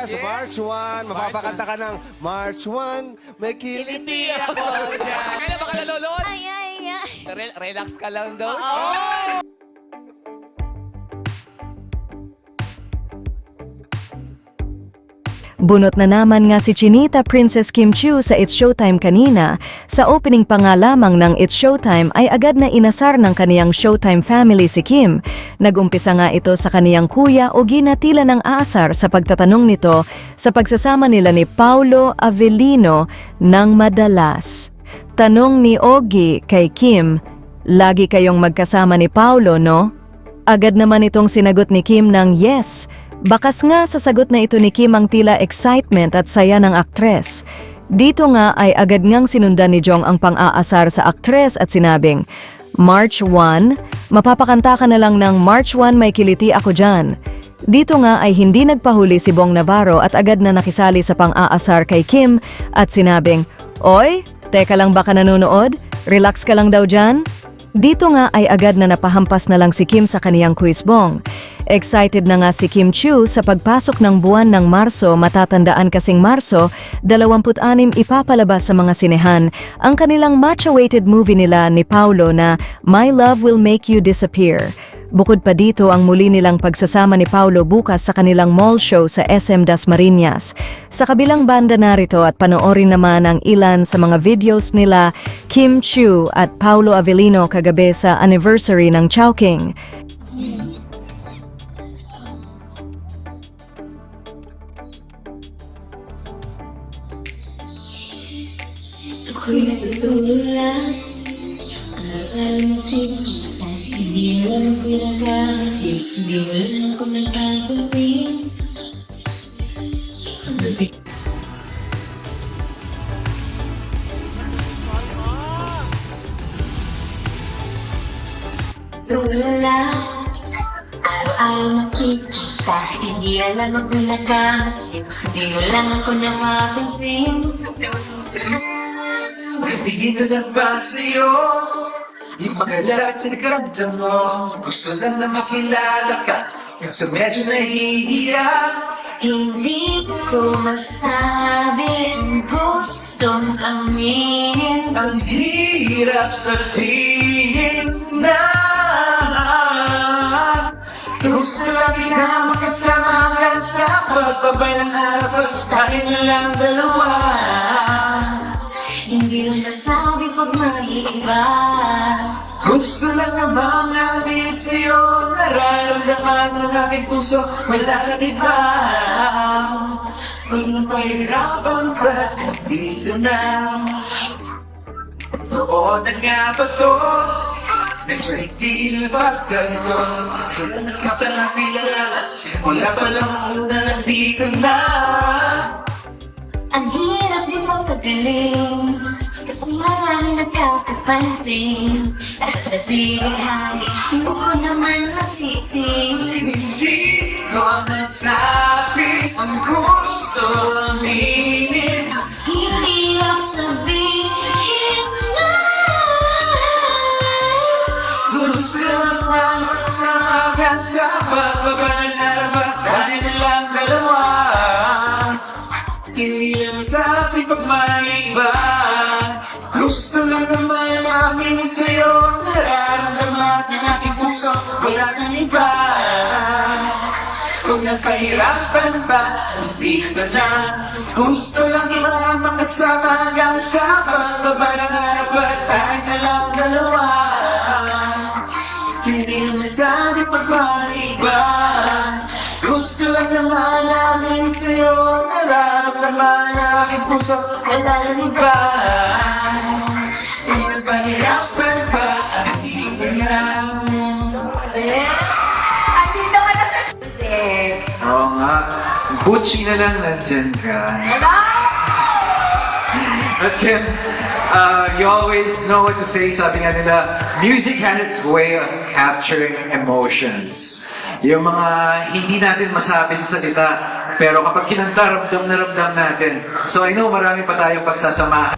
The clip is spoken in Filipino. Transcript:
Yes, March 1. Mapapakanta ka ng March 1. May kiliti ako. Kailan ba ka nalulod? Ay, ay, ay. Relax ka lang daw. Bunot na naman nga si Chinita Princess Kim Chiu sa It's Showtime kanina. Sa opening pa nga lamang ng It's Showtime ay agad na inasar ng kaniyang Showtime family si Kim. Nagumpisa nga ito sa kaniyang kuya o ginatila ng aasar sa pagtatanong nito sa pagsasama nila ni Paulo Avellino ng madalas. Tanong ni Ogie kay Kim, "Lagi kayong magkasama ni Paulo, no?" Agad naman itong sinagot ni Kim ng yes. Bakas nga sa sagot na ito ni Kim ang tila excitement at saya ng aktres. Dito nga ay agad ngang sinundan ni Jong ang pang-aasar sa aktres at sinabing, "March 1, mapapakanta ka na lang ng March 1 may kiliti ako dyan." Dito nga ay hindi nagpahuli si Bong Navarro at agad na nakisali sa pang-aasar kay Kim at sinabing, "Oy, teka lang baka nanonood? Relax ka lang daw dyan?" Dito nga ay agad na napahampas na lang si Kim sa kaniyang quiz Bong. Excited na nga si Kim Chiu sa pagpasok ng buwan ng Marso, matatandaan kasing Marso, 26 ipapalabas sa mga sinehan ang kanilang much-awaited movie nila ni Paulo na My Love Will Make You Disappear. Bukod pa dito ang muli nilang pagsasama ni Paulo bukas sa kanilang mall show sa SM Dasmariñas. Sa kabilang banda narito at panoorin naman ang ilan sa mga videos nila Kim Chiu at Paulo Avellino kagabi sa anniversary ng Chowking. Ako'y natutulad. Aral mo kita. Hindi alam ko'y nagkakasip. Hindi mo lang ako nagkakasin. Tulad. Araw-araw makikita. Hindi alam ako nagkakasip. Hindi mo lang ako nakapansin. Bibigyan ko na ba sa'yo? Di magalat sa nagramdam mo. Gusto lang na makilala ka. Kaso medyo nahihirap. Hindi ko masabi ang gustong aminin. Ang hirap sabihin na gusto lang na makasama ka sa pagbabay ng harap at tayo na lang dalawa. Hindi ko nasabi pag mag-iiba. Gusto lang naman namin sa'yo. Nararamdaman ng aking puso. Wala na iba. Kung napahirapan ba't dito na? Totoo na nga ba to? Medyo hindi na ba kayo? Gusto lang nakapalapilala. Simula pa lang muna nandito na. Ang hirap din magpagaling kasi marami nagkakapansin. At nabibigay, hindi ko naman masisi. Hindi ko nasabi ang gusto aminin. Hirap sabihin na Gusto lang masama ka sa pagbaba ng harapan. Tayo na lang dalawa. Hindi lang sabi pag may iba. Gusto lang naman namin sa'yo. Nararamdaman ng aking puso. Wala kang iba. Kung napahirapan ba, dito na. Gusto lang iba makasama hanggang sa pagbaba ng harapan. Tayo na lang dalawa. Hindi lang sabi pag may iba. Gusto lang naman namin sa'yo. Nararamdaman ng aking puso. Wala nang iba. Kung napahirapan ba, dito na. andito ka na sa music. Oo nga. Gucci na lang nandyan ka. Hello? But Kim, you always know what to say. Sabi nga nila, music has its way of capturing emotions. Yung mga hindi natin masabi sa salita, pero kapag kinanta, ramdam na ramdam natin. So I know marami pa tayong pagsasamahan.